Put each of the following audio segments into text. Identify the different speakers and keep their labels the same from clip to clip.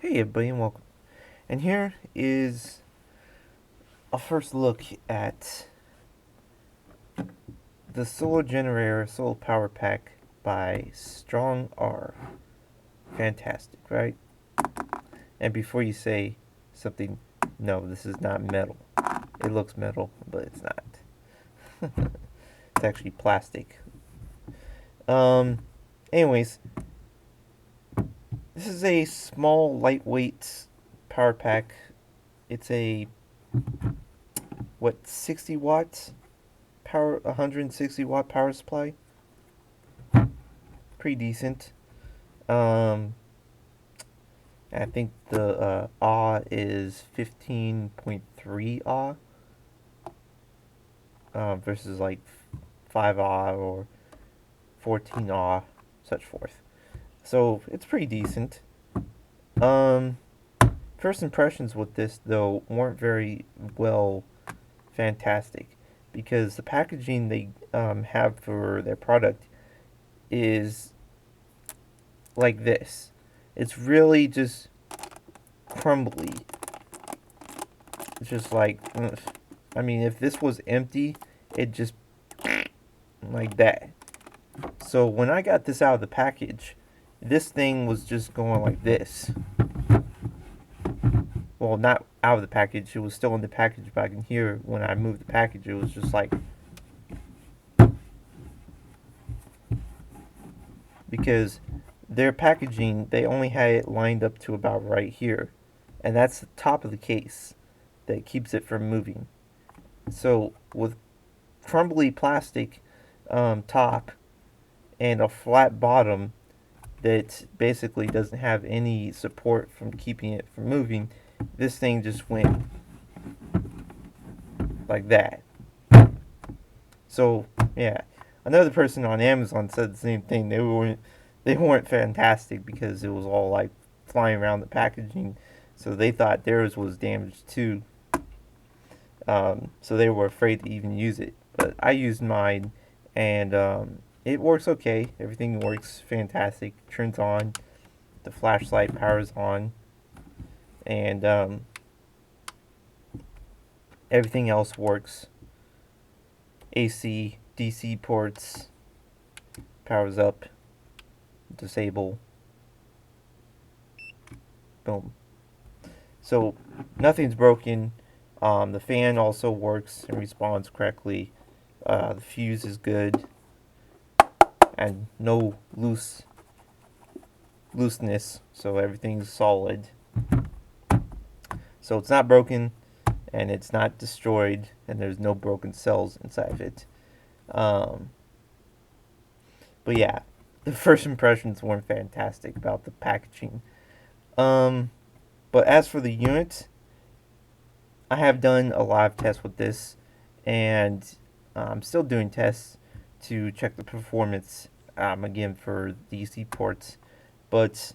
Speaker 1: Hey everybody and welcome. And here is a first look at the solar generator solar power pack by StrongerR. Fantastic, right? And before you say something, no, this is not metal. It looks metal, but it's not. It's actually plastic. Um anyways, this is a small lightweight power pack. It's a 60 watts power, 160-watt power supply. Pretty decent. Um, I think the AH is 15.3 AH versus like 5 AH or 14 AH, such forth. So it's pretty decent. Um, First impressions with this though weren't very well fantastic because the packaging they have for their product is like this. It's really just crumbly. It's just like, ugh. I mean, if this was empty, it just like that. So when I got this out of the package, this thing was just going like this. Well, not out of the package, it was still in the package, but I can hear when I moved the package, it was just like, because their packaging, they only had it lined up to about right here. And that's the top of the case that keeps it from moving. So with crumbly plastic top and a flat bottom that basically doesn't have any support from keeping it from moving, this thing just went like that. So yeah, another person on Amazon said the same thing. They weren't fantastic because it was all like flying around the packaging, so they thought theirs was damaged too. So they were afraid to even use it. But I used mine, and it works okay. Everything works fantastic. Turns on, the flashlight powers on, and everything else works. AC, DC ports, powers up, disable, boom. So nothing's broken. The fan also works and responds correctly. The fuse is good, and no looseness, so everything's solid. So it's not broken, and it's not destroyed, and there's no broken cells inside of it. Um, but yeah, the first impressions weren't fantastic about the packaging. Um, but as for the unit, I have done a lot of tests with this, and I'm still doing tests to check the performance again for DC ports. But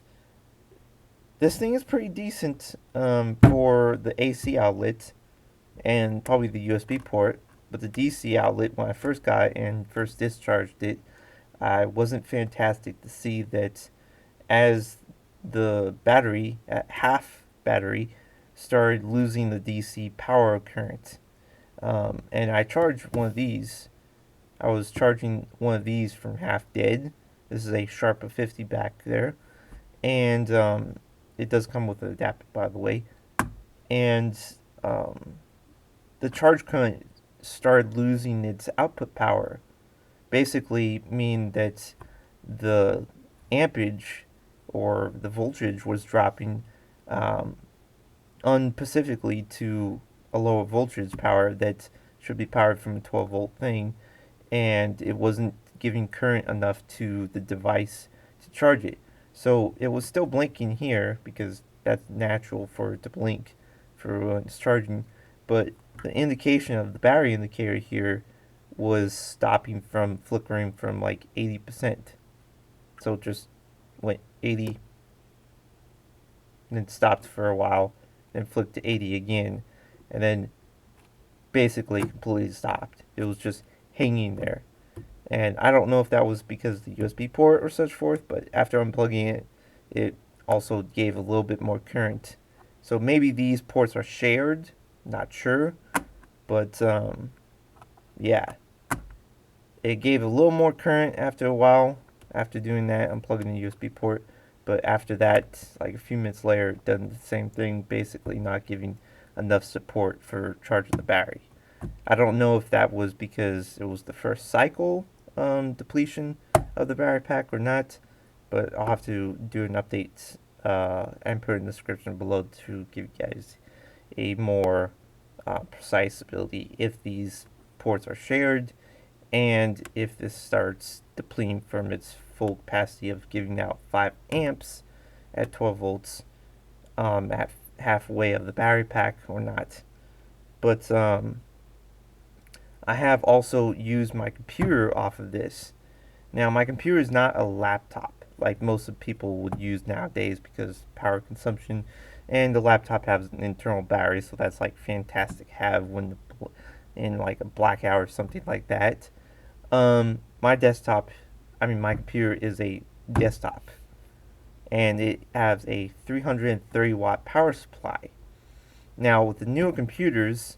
Speaker 1: this thing is pretty decent for the AC outlet and probably the USB port. But the DC outlet, when I first got it and first discharged it, I wasn't fantastic to see that as the battery, at half battery, started losing the DC power current. And I charged one of these. I was charging one of these from half dead. This is a Sharp of 50 back there. And it does come with an adapter, by the way. And the charge current started losing its output power. Basically, mean that the ampage or the voltage was dropping unspecifically to a lower voltage power that should be powered from a 12-volt thing, and it wasn't giving current enough to the device to charge it. So it was still blinking here because that's natural for it to blink for when it's charging, but the indication of the battery indicator here was stopping from flickering from like 80%. So it just went 80, and then stopped for a while, then flicked to 80 again, and then basically completely stopped. It was just hanging there. And I don't know if that was because of the USB port or such forth, but after unplugging it, it also gave a little bit more current. So maybe these ports are shared, not sure, but yeah, it gave a little more current after a while after doing that, unplugging the USB port. But after that, like a few minutes later, it done the same thing, basically not giving enough support for charging the battery. I don't know if that was because it was the first cycle depletion of the battery pack or not, but I'll have to do an update and put it in the description below to give you guys a more precise ability if these ports are shared and if this starts depleting from its full capacity of giving out 5 amps at 12 volts at halfway of the battery pack or not. But I have also used my computer off of this. Now, my computer is not a laptop like most of people would use nowadays because power consumption, and the laptop has an internal battery, so that's like fantastic to have when in like a blackout or something like that. My desktop, my computer is a desktop, and it has a 330 watt power supply. Now, with the newer computers,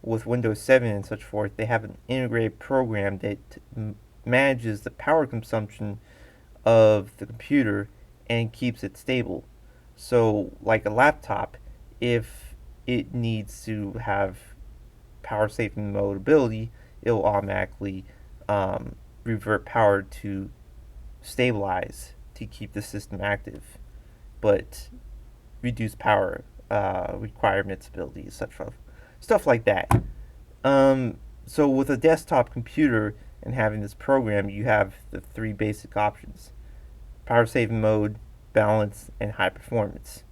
Speaker 1: with Windows 7 and such forth, they have an integrated program that manages the power consumption of the computer and keeps it stable. So, like a laptop, if it needs to have power saving mode ability, it will automatically revert power to stabilize to keep the system active, but reduce power requirements abilities, such stuff like that. So with a desktop computer and having this program, you have the 3 basic options: power saving mode, balance, and high performance.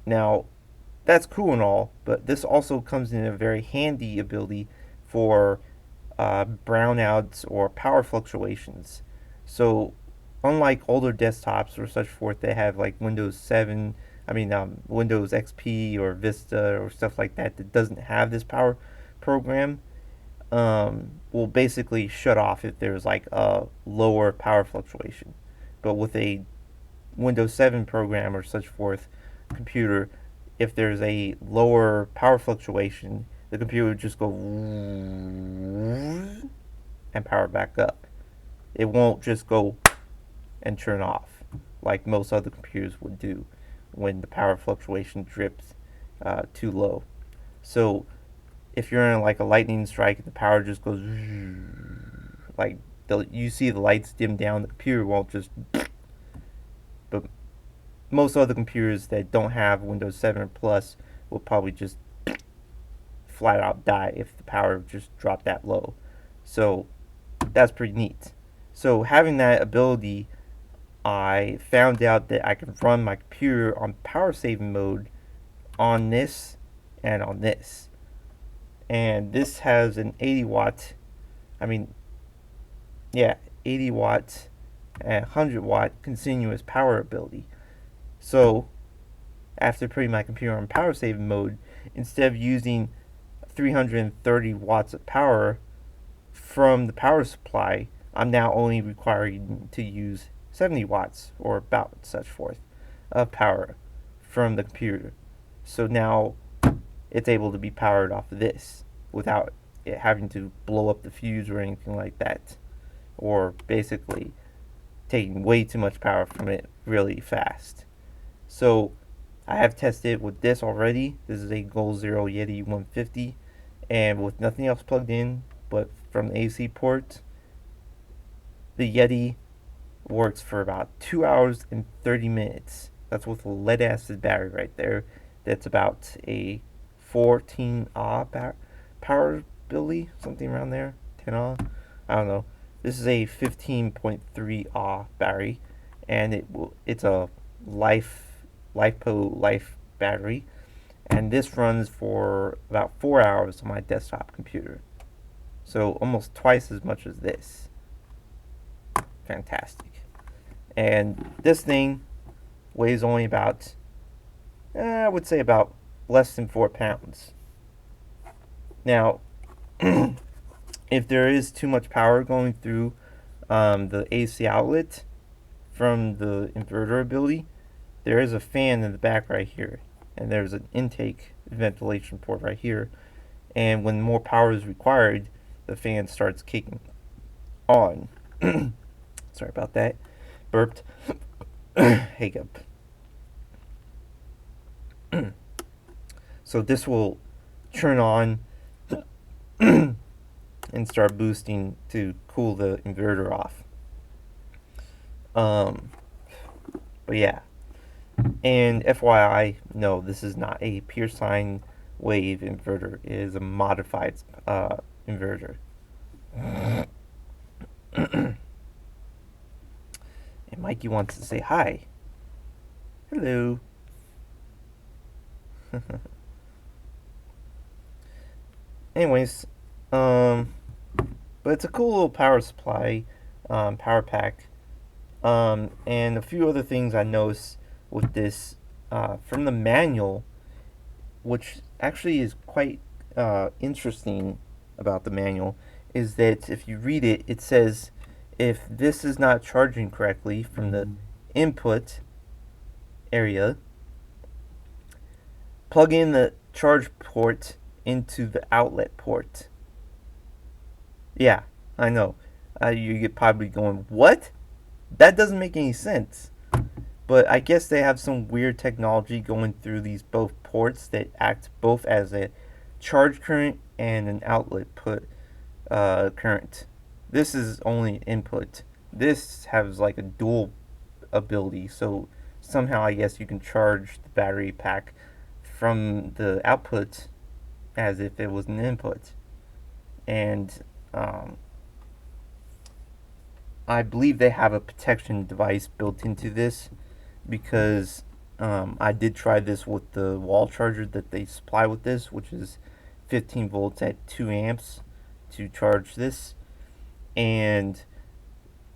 Speaker 1: Now, that's cool and all, but this also comes in a very handy ability for brownouts or power fluctuations. So, unlike older desktops or such forth, they have like Windows 7, Windows XP or Vista or stuff like that that doesn't have this power program. Will basically shut off if there's like a lower power fluctuation. But with a Windows 7 program or such forth computer, if there's a lower power fluctuation, the computer would just go and power back up. It won't just go and turn off like most other computers would do when the power fluctuation drips too low. So if you're in like a lightning strike and the power just goes like you see the lights dim down, the computer won't just. But most other computers that don't have Windows 7 or Plus will probably just flat out die if the power just dropped that low. So that's pretty neat. So having that ability, I found out that I can run my computer on power saving mode on this and on this. And this has an 80 watt, 80 watt and 100 watt continuous power ability. So after putting my computer on power saving mode, instead of using 330 watts of power from the power supply, I'm now only required to use 70 watts or about such forth of power from the computer. So now it's able to be powered off of this without it having to blow up the fuse or anything like that, or basically taking way too much power from it really fast. So I have tested it with this already. This is a Goal Zero Yeti 150, and with nothing else plugged in but from the AC port, the Yeti works for about 2 hours and 30 minutes. That's with a lead acid battery right there. That's about a 14 power ability, something around there, 10 I don't know. This is a 15.3 battery, and it's a LiFePO Life battery, and this runs for about 4 hours on my desktop computer. So almost twice as much as this. Fantastic. And this thing weighs only about, I would say about less than 4 pounds. Now, if there is too much power going through the AC outlet from the inverter ability, there is a fan in the back right here, and there's an intake ventilation port right here, and when more power is required, the fan starts kicking on. Sorry about that. Burped. Hiccup. So this will turn on and start boosting to cool the inverter off. But yeah. And FYI, no, this is not a pure sine wave inverter. It is a modified inverter. And Mikey wants to say hi. Hello. Anyways, but it's a cool little power supply, power pack, and a few other things I noticed with this from the manual, which actually is quite interesting about the manual, is that if you read it, it says if this is not charging correctly from the input area, plug in the charge port into the outlet port. Yeah, I know. You're probably going, what? That doesn't make any sense. But I guess they have some weird technology going through these both ports that act both as a charge current and an outlet current. This is only input. This has like a dual ability, so somehow I guess you can charge the battery pack from the output as if it was an input. And I believe they have a protection device built into this, because I did try this with the wall charger that they supply with this, which is 15 volts at 2 amps to charge this. And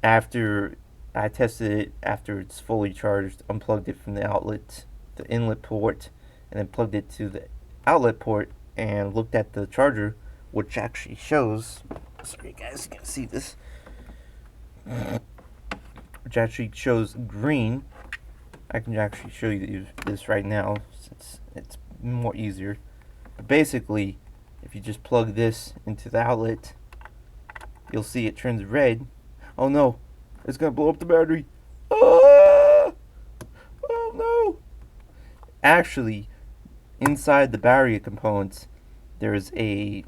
Speaker 1: after I tested it, after it's fully charged, unplugged it from the outlet, the inlet port, and then plugged it to the outlet port and looked at the charger, which actually shows, sorry you guys can see this, which actually shows green. I can actually show you this right now since it's more easier. But basically, if you just plug this into the outlet, you'll see it turns red. Oh no, it's gonna blow up the battery. Ah! Oh no! Actually, inside the battery components, there's a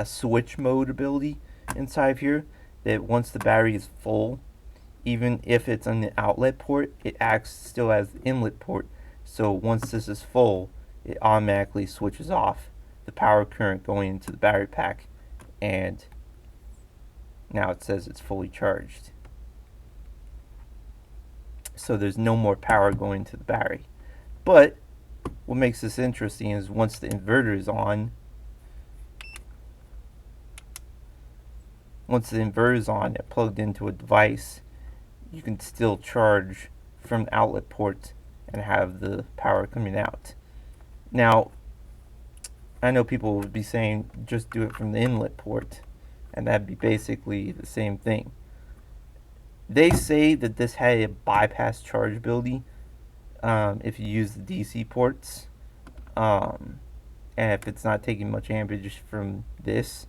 Speaker 1: switch mode ability inside here that once the battery is full, even if it's on the outlet port, it acts still as the inlet port. So once this is full, it automatically switches off the power current going into the battery pack, and now it says it's fully charged. So there's no more power going to the battery. But what makes this interesting is once the inverter is on, and plugged into a device, you can still charge from the outlet port and have the power coming out. Now, I know people would be saying just do it from the inlet port, and that'd be basically the same thing. They say that this had a bypass charge ability if you use the DC ports, and if it's not taking much amperage from this.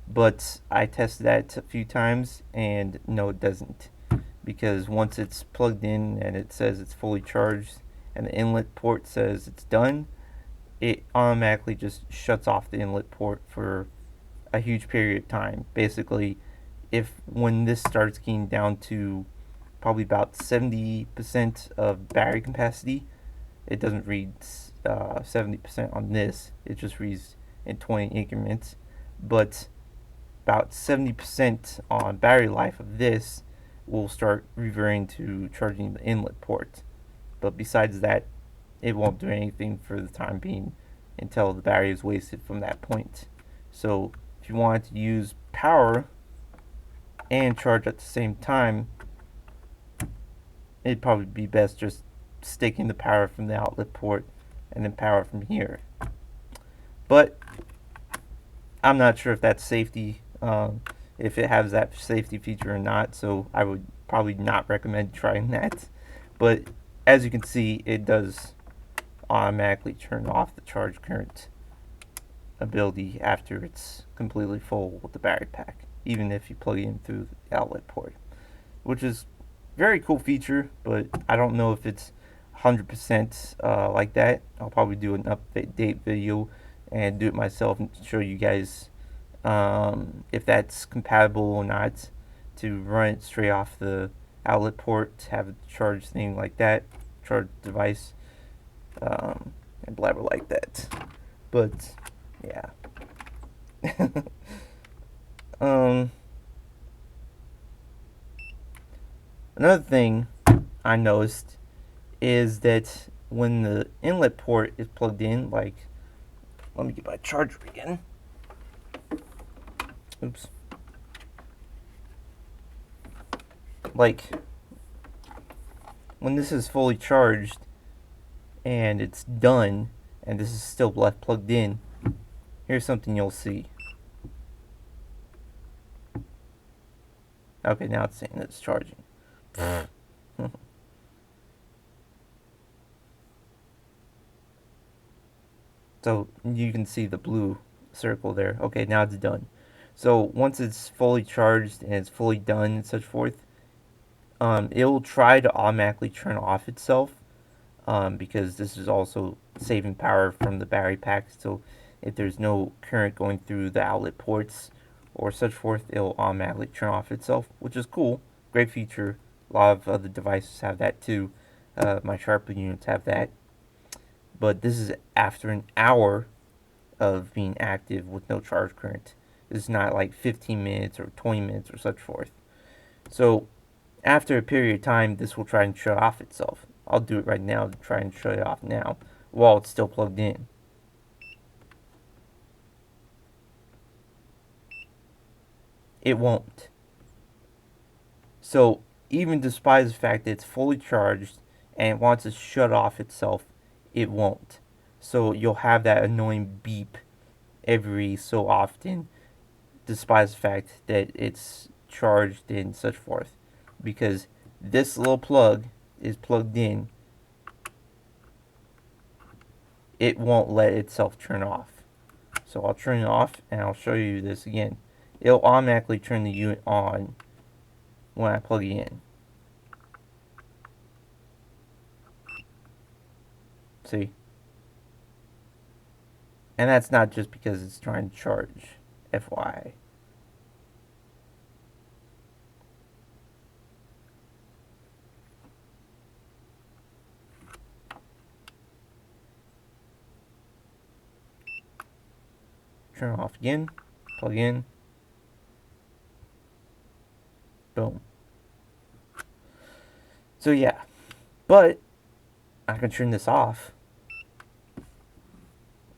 Speaker 1: But I tested that a few times, and no, it doesn't, because once it's plugged in and it says it's fully charged and the inlet port says it's done, it automatically just shuts off the inlet port for a huge period of time. Basically, when this starts getting down to probably about 70% of battery capacity, it doesn't read 70% on this, it just reads in 20 increments. But about 70% on battery life of this will start reverting to charging the inlet port. But besides that, it won't do anything for the time being until the battery is wasted from that point. So if you want to use power and charge at the same time, it'd probably be best just sticking the power from the outlet port and then power from here. But I'm not sure if that's safety, if it has that safety feature or not, so I would probably not recommend trying that. But as you can see, it does automatically turn off the charge current ability after it's completely full with the battery pack, even if you plug it in through the outlet port, which is very cool feature, but I don't know if it's 100% like that. I'll probably do an update video and do it myself and show you guys if that's compatible or not, to run it straight off the outlet port, have a charge thing like that, charge device, and blabber like that. But yeah. Another thing I noticed is that when the inlet port is plugged in, like, let me get my charger again. Oops. Like, when this is fully charged and it's done, and this is still left plugged in, here's something you'll see. Okay, now it's saying that it's charging. So you can see the blue circle there. Okay, now it's done. So once it's fully charged and it's fully done and such forth, it will try to automatically turn off itself, because this is also saving power from the battery pack. So if there's no current going through the outlet ports or such forth, it'll automatically turn off itself, which is cool. Great feature. A lot of other devices have that too. My Sharp units have that. But this is after an hour of being active with no charge current. This is not like 15 minutes or 20 minutes or such forth. So after a period of time, this will try and shut off itself. I'll do it right now to try and shut it off now while it's still plugged in. It won't. So even despite the fact that it's fully charged and it wants to shut off itself, it won't. So you'll have that annoying beep every so often, despite the fact that it's charged and such forth, because this little plug is plugged in. It won't let itself turn off. So I'll turn it off and I'll show you this again. It'll automatically turn the unit on when I plug it in. See? And that's not just because it's trying to charge, FYI. Turn off again, plug in, boom. So yeah, but I can turn this off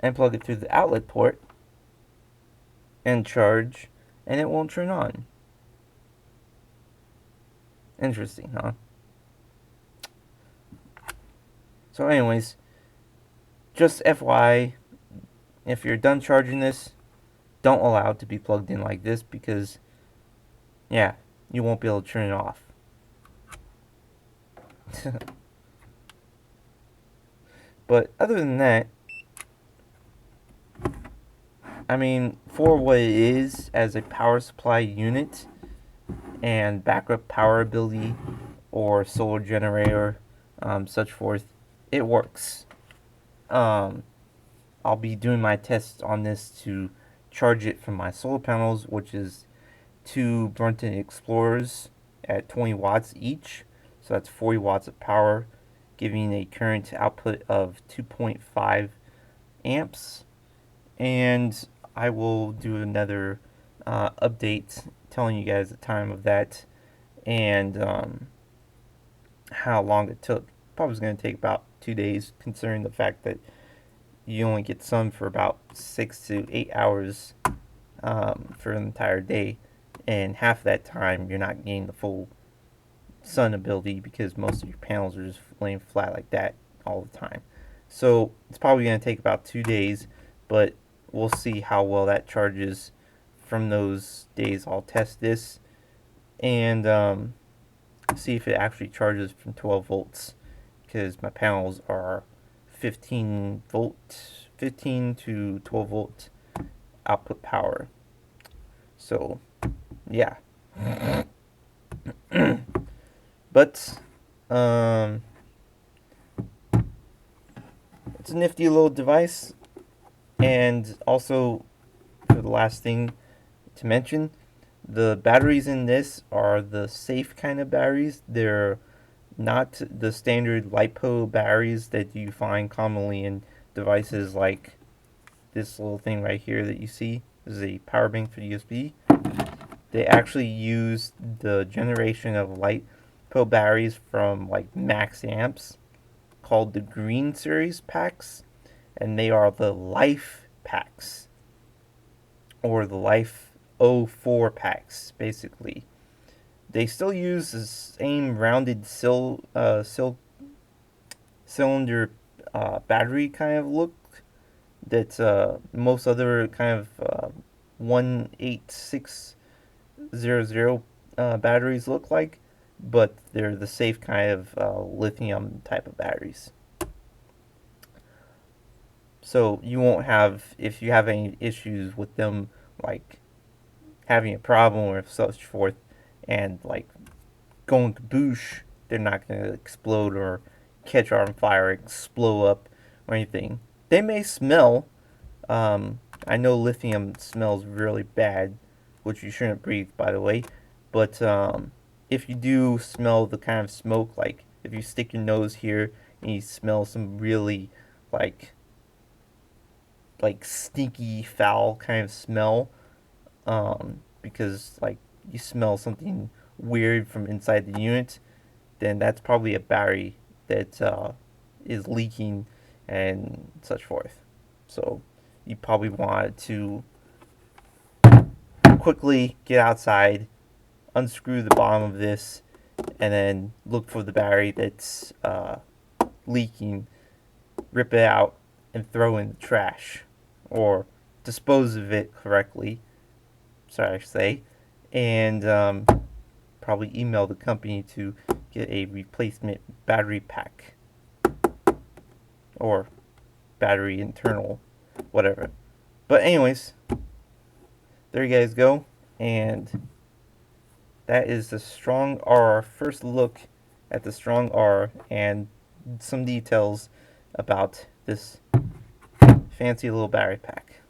Speaker 1: and plug it through the outlet port and charge, and it won't turn on. Interesting, huh? So anyways, just FYI, if you're done charging this, don't allow it to be plugged in like this, because yeah, you won't be able to turn it off. But other than that, I mean, for what it is as a power supply unit and backup power ability or solar generator, such forth, it works. I'll be doing my tests on this to charge it from my solar panels, which is 2 Brunton Explorers at 20 watts each. So that's 40 watts of power, giving a current output of 2.5 amps. And I will do another update telling you guys the time of that and how long it took. Probably was going to take about 2 days, considering the fact that you only get sun for about 6 to 8 hours for an entire day, and half of that time you're not getting the full sun ability because most of your panels are just laying flat like that all the time. So it's probably going to take about 2 days, but we'll see how well that charges from those days. I'll test this and see if it actually charges from 12 volts because my panels are 15 to 12 volt output power. So yeah. But it's a nifty little device. And also, for the last thing to mention, the batteries in this are the safe kind of batteries. They're not the standard LiPo batteries that you find commonly in devices like this little thing right here that you see. This is a power bank for USB. They actually use the generation of LiPo batteries from like Max Amps called the Green Series packs, and they are the Life packs or the Life 04 packs basically. They still use the same rounded cylinder battery kind of look that most other kind of 18600 batteries look like, but they're the safe kind of lithium type of batteries. So you won't have, if you have any issues with them, like having a problem or such forth, and like going kaboosh, they're not going to explode or catch on fire, explode up, or anything. They may smell. I know lithium smells really bad, which you shouldn't breathe, by the way. But if you do smell the kind of smoke, like if you stick your nose here and you smell some really like stinky, foul kind of smell, because like you smell something weird from inside the unit, then that's probably a battery that is leaking and such forth. So you probably want to quickly get outside, unscrew the bottom of this, and then look for the battery that's leaking, rip it out, and throw in the trash, or dispose of it correctly, sorry I say, and probably email the company to get a replacement battery pack or battery internal, whatever. But anyways, there you guys go, and that is the StrongerR first look at the StrongerR and some details about this fancy little battery pack.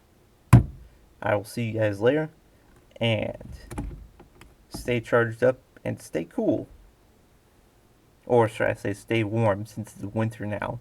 Speaker 1: I will see you guys later, and stay charged up and stay cool. Or should I say stay warm, since it's winter now.